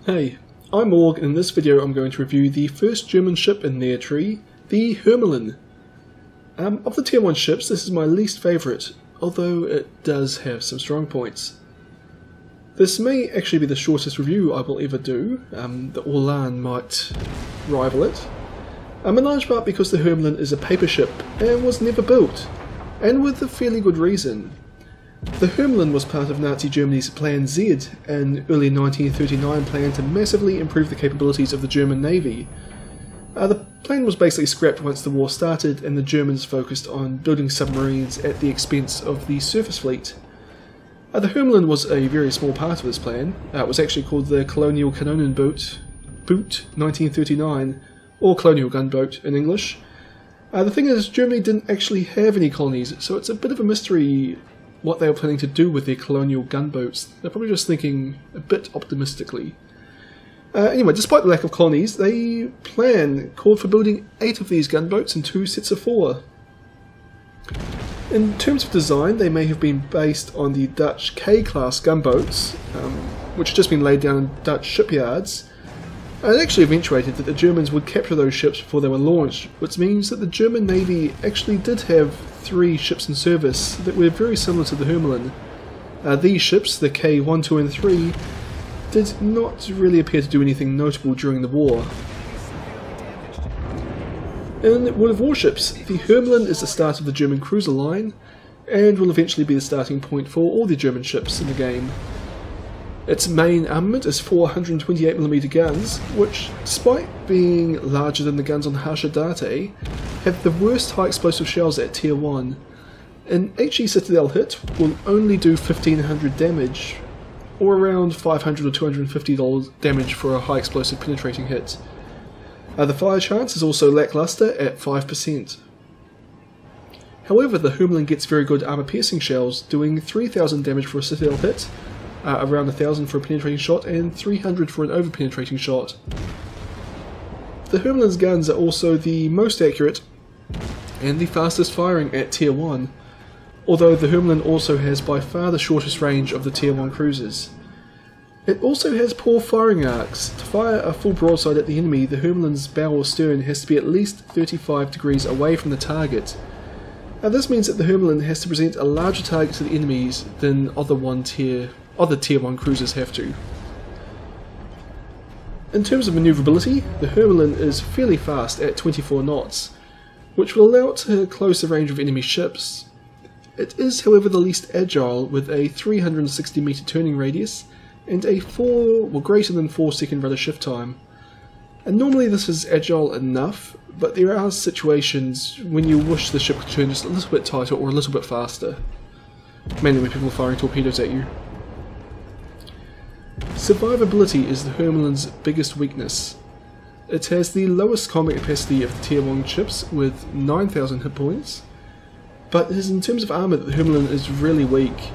Hey, I'm Org, and in this video I'm going to review the first German ship in their tree, the Hermelin. Of the Tier 1 ships, this is my least favourite, although it does have some strong points. This may actually be the shortest review I will ever do. The Orlan might rival it. In large part because the Hermelin is a paper ship and was never built, and with a fairly good reason. The Hermelin was part of Nazi Germany's Plan Z, an early 1939 plan to massively improve the capabilities of the German Navy. The plan was basically scrapped once the war started and the Germans focused on building submarines at the expense of the surface fleet. The Hermelin was a very small part of this plan. It was actually called the Colonial Kanonenboot, Boot 1939, or Colonial Gunboat in English. The thing is, Germany didn't actually have any colonies, so it's a bit of a mystery what they were planning to do with their colonial gunboats. They're probably just thinking a bit optimistically. Anyway, despite the lack of colonies, the plan called for building 8 of these gunboats in 2 sets of 4. In terms of design, they may have been based on the Dutch K-class gunboats, which had just been laid down in Dutch shipyards. It actually eventuated that the Germans would capture those ships before they were launched, which means that the German Navy actually did have 3 ships in service that were very similar to the Hermelin. These ships, the K1, 2 and 3, did not really appear to do anything notable during the war. In World of Warships, the Hermelin is the start of the German cruiser line, and will eventually be the starting point for all the German ships in the game. Its main armament is 4 128mm guns, which, despite being larger than the guns on Hashidate, have the worst high explosive shells at Tier 1. An HE Citadel hit will only do 1500 damage, or around $500 or $250 damage for a high explosive penetrating hit. The fire chance is also lackluster at 5%. However, the Hermelin gets very good armor piercing shells, doing 3000 damage for a Citadel hit, around 1000 for a penetrating shot, and 300 for an over-penetrating shot. The Hermelin's guns are also the most accurate and the fastest firing at Tier 1, although the Hermelin also has by far the shortest range of the Tier 1 cruisers. It also has poor firing arcs. To fire a full broadside at the enemy, the Hermelin's bow or stern has to be at least 35 degrees away from the target. This means that the Hermelin has to present a larger target to the enemies than other Tier 1 cruisers have to. In terms of maneuverability, the Hermelin is fairly fast at 24 knots, which will allow it to close the range of enemy ships. It is, however, the least agile, with a 360 meter turning radius and a greater than 4 second rudder shift time. And normally this is agile enough, but there are situations when you wish the ship could turn just a little bit tighter or a little bit faster, mainly when people are firing torpedoes at you. Survivability is the Hermelin's biggest weakness. It has the lowest combat capacity of the Tier 1 ships with 9000 hit points, but it is in terms of armour that the Hermelin is really weak.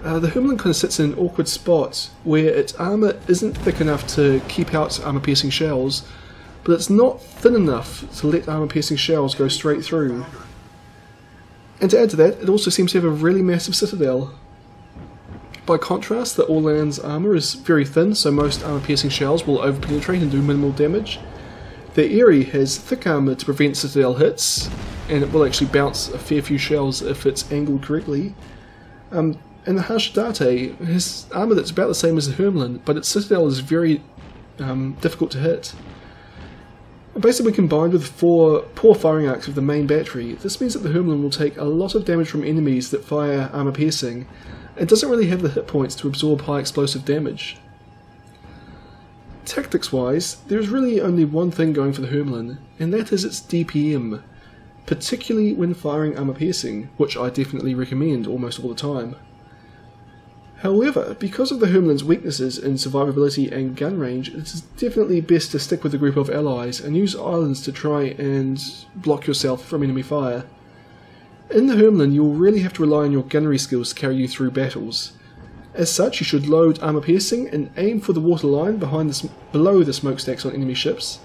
The Hermelin kind of sits in an awkward spot where its armour isn't thick enough to keep out armour piercing shells, but it's not thin enough to let armour piercing shells go straight through. And to add to that, it also seems to have a really massive citadel. By contrast, the Orlan's armour is very thin, so most armour-piercing shells will over-penetrate and do minimal damage. The Erie has thick armour to prevent Citadel hits, and it will actually bounce a fair few shells if it's angled correctly. And the Hashidate has armour that's about the same as the Hermelin, but its Citadel is very difficult to hit. Basically, combined with 4 poor firing arcs of the main battery, this means that the Hermelin will take a lot of damage from enemies that fire armour-piercing. It doesn't really have the hit points to absorb high explosive damage. Tactics wise, there is really only one thing going for the Hermelin, and that is its DPM, particularly when firing armour piercing, which I definitely recommend almost all the time. However, because of the Hermelin's weaknesses in survivability and gun range, it is definitely best to stick with a group of allies and use islands to try and block yourself from enemy fire. In the Hermelin, you will really have to rely on your gunnery skills to carry you through battles. As such, you should load armour piercing and aim for the waterline below the smokestacks on enemy ships.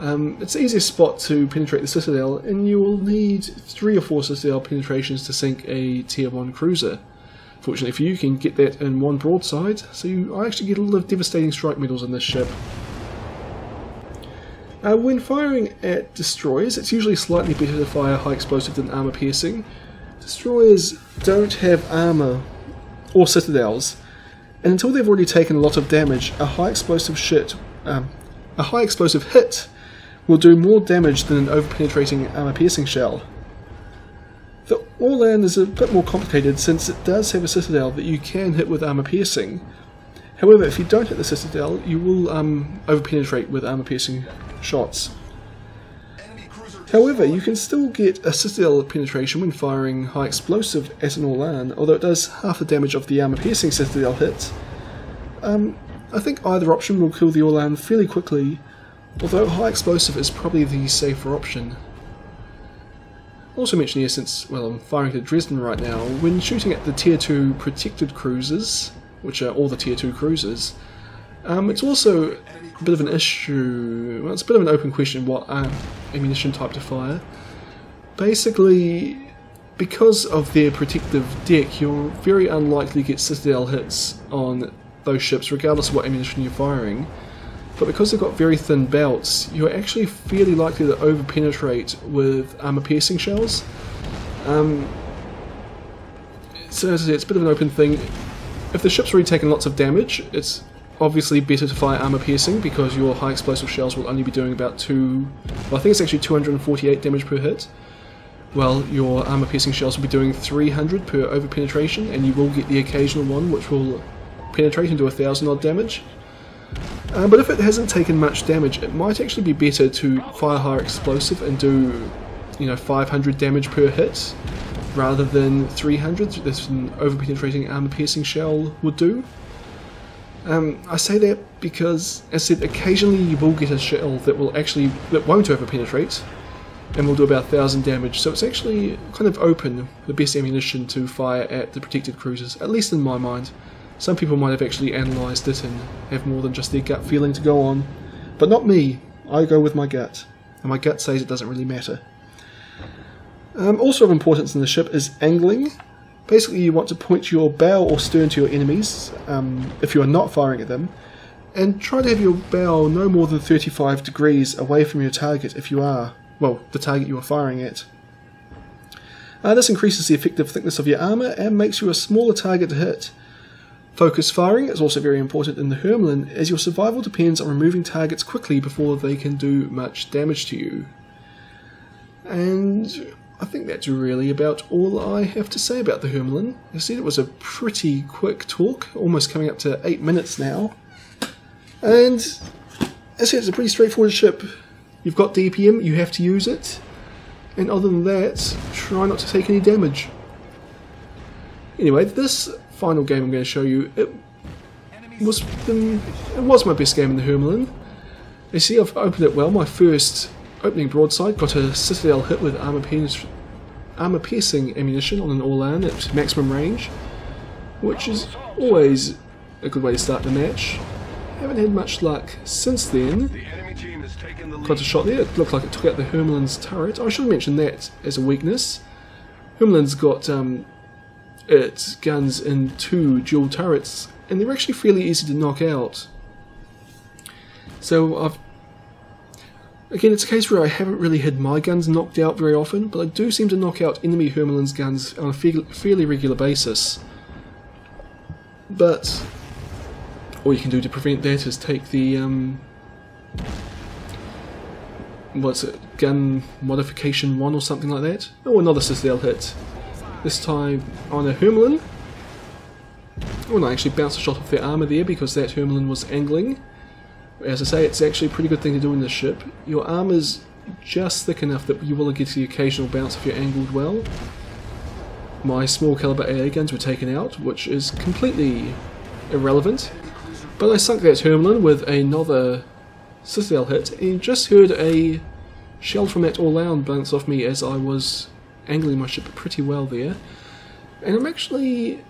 It's the easiest spot to penetrate the Citadel, and you will need 3 or 4 Citadel penetrations to sink a Tier 1 cruiser. Fortunately for you, you can get that in one broadside, so I actually get a lot of devastating strike medals in this ship. When firing at destroyers, it's usually slightly better to fire high explosive than armor piercing. Destroyers don't have armor or citadels, and until they've already taken a lot of damage, a high explosive hit will do more damage than an over-penetrating armor-piercing shell. The Orlan is a bit more complicated since it does have a citadel that you can hit with armor-piercing. However, if you don't hit the citadel, you will over-penetrate with armor-piercing shots. However, you can still get a citadel penetration when firing high explosive at an Orlan, although it does half the damage of the armor-piercing citadel hit. I think either option will kill the Orlan fairly quickly, although high explosive is probably the safer option. Also mention here, since, well, I'm firing to Dresden right now, when shooting at the Tier 2 protected cruisers, which are all the Tier 2 cruisers, it's also a bit of an issue, well, it's a bit of an open question what ammunition type to fire. Basically, because of their protective deck, you're very unlikely to get citadel hits on those ships, regardless of what ammunition you're firing. But because they've got very thin belts, you're actually fairly likely to over-penetrate with armor-piercing shells. So as I say, it's a bit of an open thing. If the ship's already taken lots of damage, it's obviously better to fire armor-piercing because your high-explosive shells will only be doing about I think it's actually 248 damage per hit. Well, your armor-piercing shells will be doing 300 per over-penetration, and you will get the occasional one which will penetrate and do 1,000 odd damage. But if it hasn't taken much damage, it might actually be better to fire higher explosive and do, 500 damage per hit rather than 300. That's an over-penetrating armor-piercing shell would do. I say that because, as I said, occasionally you will get a shell that won't over-penetrate and will do about 1,000 damage. So it's actually kind of open, the best ammunition to fire at the protected cruisers, at least in my mind. Some people might have actually analysed it and have more than just their gut feeling to go on. But not me. I go with my gut. And my gut says it doesn't really matter. Also of importance in the ship is angling. Basically you want to point your bow or stern to your enemies, if you are not firing at them, and try to have your bow no more than 35 degrees away from your target if you are, well, the target you are firing at. This increases the effective thickness of your armour and makes you a smaller target to hit. Focus firing is also very important in the Hermelin, as your survival depends on removing targets quickly before they can do much damage to you. And I think that's really about all I have to say about the Hermelin. I said it was a pretty quick talk, almost coming up to 8 minutes now. And as I said, it's a pretty straightforward ship. You've got DPM, you have to use it. And other than that, try not to take any damage. Anyway, this final game I'm going to show you, it was my best game in the Hermelin. You see, I've opened it well. My first opening broadside got a citadel hit with armor-piercing ammunition on an Orlan at maximum range, which is always a good way to start the match. Haven't had much luck since then. Got a shot there. It looked like it took out the Hermelin's turret. I should mention that as a weakness. Hermelin's got its guns in 2 dual turrets, and they're actually fairly easy to knock out. So again, it's a case where I haven't really had my guns knocked out very often, but I do seem to knock out enemy Hermelin's guns on a fairly regular basis. But all you can do to prevent that is take the gun modification 1 or something like that. Oh, another citadel hit. This time on a Hermelin. Oh, and I actually bounced a shot off their armour there because that Hermelin was angling. As I say, it's actually a pretty good thing to do in this ship. Your armour's just thick enough that you will get the occasional bounce if you're angled well. My small caliber AA guns were taken out, which is completely irrelevant. But I sunk that Hermelin with another citadel hit, and just heard a shell from that Orlan bounce off me as I was angling my ship pretty well there. And I'm actually,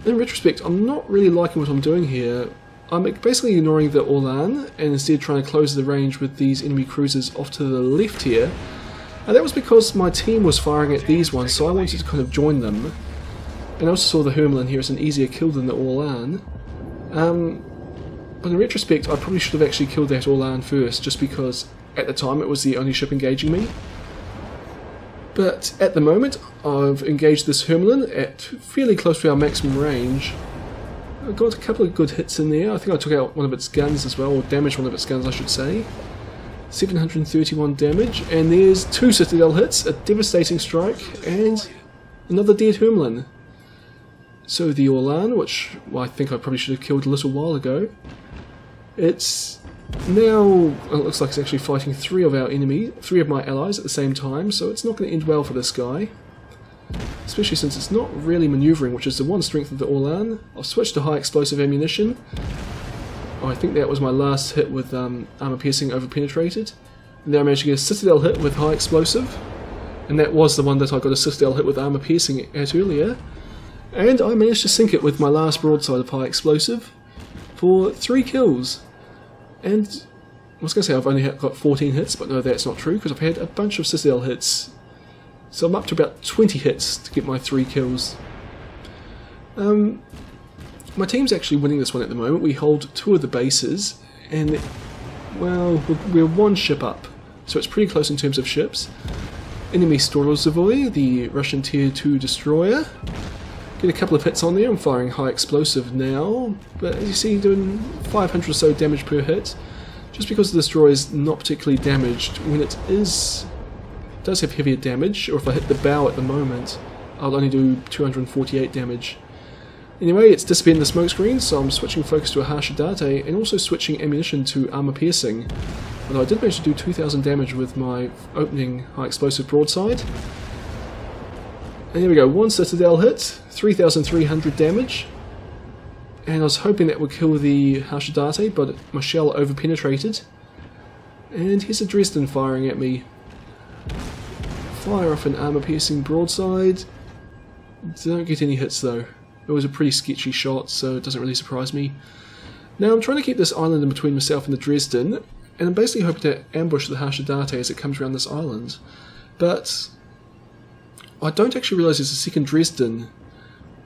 in retrospect, I'm not really liking what I'm doing here. I'm basically ignoring the Orlan and instead trying to close the range with these enemy cruisers off to the left here. And that was because my team was firing at these ones, so I wanted to kind of join them. And I also saw the Hermelin here as an easier kill than the Orlan. But in retrospect, I probably should have actually killed that Orlan first, just because at the time it was the only ship engaging me. But at the moment, I've engaged this Hermelin at fairly close to our maximum range. I got a couple of good hits in there. I think I took out one of its guns as well, or damaged one of its guns I should say. 731 damage, and there's 2 Citadel hits, a devastating strike, and another dead Hermelin. So the Orlan, which I think I probably should have killed a little while ago, it's now, it looks like it's actually fighting 3 of my allies at the same time, so it's not going to end well for this guy. Especially since it's not really manoeuvring, which is the one strength of the Orlan. I'll switch to high explosive ammunition. Oh, I think that was my last hit with armor piercing over penetrated. And then I managed to get a Citadel hit with high explosive. And that was the one that I got a Citadel hit with armor piercing at earlier. And I managed to sink it with my last broadside of high explosive for 3 kills. And I was going to say I've only got 14 hits, but no, that's not true, because I've had a bunch of Citadel hits. So I'm up to about 20 hits to get my 3 kills. My team's actually winning this one at the moment. We hold 2 of the bases, and, well, we're 1 ship up, so it's pretty close in terms of ships. Enemy Storozhevoy, the Russian Tier 2 destroyer. Get a couple of hits on there. I'm firing high explosive now, but as you see, doing 500 or so damage per hit. Just because the destroyer is not particularly damaged, when it does have heavier damage, or if I hit the bow at the moment, I'll only do 248 damage. Anyway, it's disappeared in the smoke screen, so I'm switching focus to a Hashidate and also switching ammunition to armor piercing. Although I did manage to do 2000 damage with my opening high explosive broadside. And here we go, 1 Citadel hit, 3,300 damage. And I was hoping that would kill the Hashidate, but my shell over-penetrated. And here's a Dresden firing at me. Fire off an armor-piercing broadside. Don't get any hits though. It was a pretty sketchy shot, so it doesn't really surprise me. Now I'm trying to keep this island in between myself and the Dresden, and I'm basically hoping to ambush the Hashidate as it comes around this island. But I don't actually realise there's a second Dresden,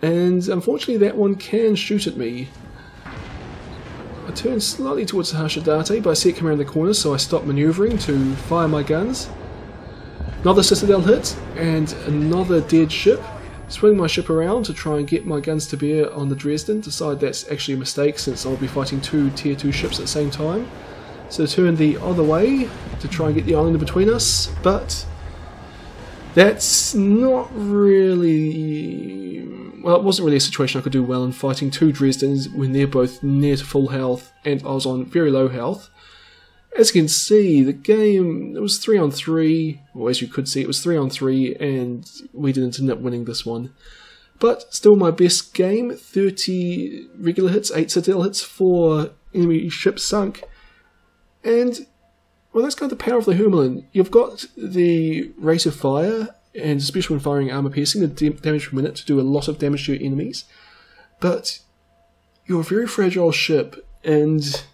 and unfortunately that one can shoot at me. I turn slightly towards the Hashidate, but I see it come around the corner, so I stop manoeuvring to fire my guns. Another Citadel hit, and another dead ship. Swing my ship around to try and get my guns to bear on the Dresden. Decide that's actually a mistake since I'll be fighting 2 Tier 2 ships at the same time. So turn the other way to try and get the island in between us, but that's not really... well, it wasn't really a situation I could do well in fighting 2 Dresdens when they're both near to full health and I was on very low health. As you can see, the game, it was 3 on 3, or as you could see, it was 3 on 3, and we didn't end up winning this one. But still my best game, 30 regular hits, 8 Citadel hits, 4 enemy ships sunk. And, well, that's kind of the power of the Hermelin. You've got the rate of fire, and especially when firing armor piercing, the damage per minute to do a lot of damage to your enemies. But you're a very fragile ship, and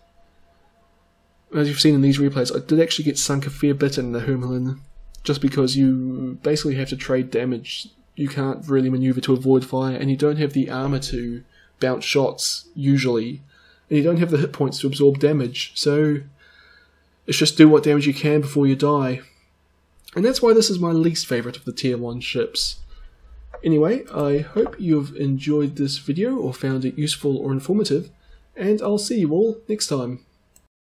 as you've seen in these replays, I did actually get sunk a fair bit in the Hermelin, just because you basically have to trade damage. You can't really maneuver to avoid fire, and you don't have the armor to bounce shots, usually, and you don't have the hit points to absorb damage, so it's just do what damage you can before you die. And that's why this is my least favourite of the Tier 1 ships. Anyway, I hope you've enjoyed this video or found it useful or informative, and I'll see you all next time.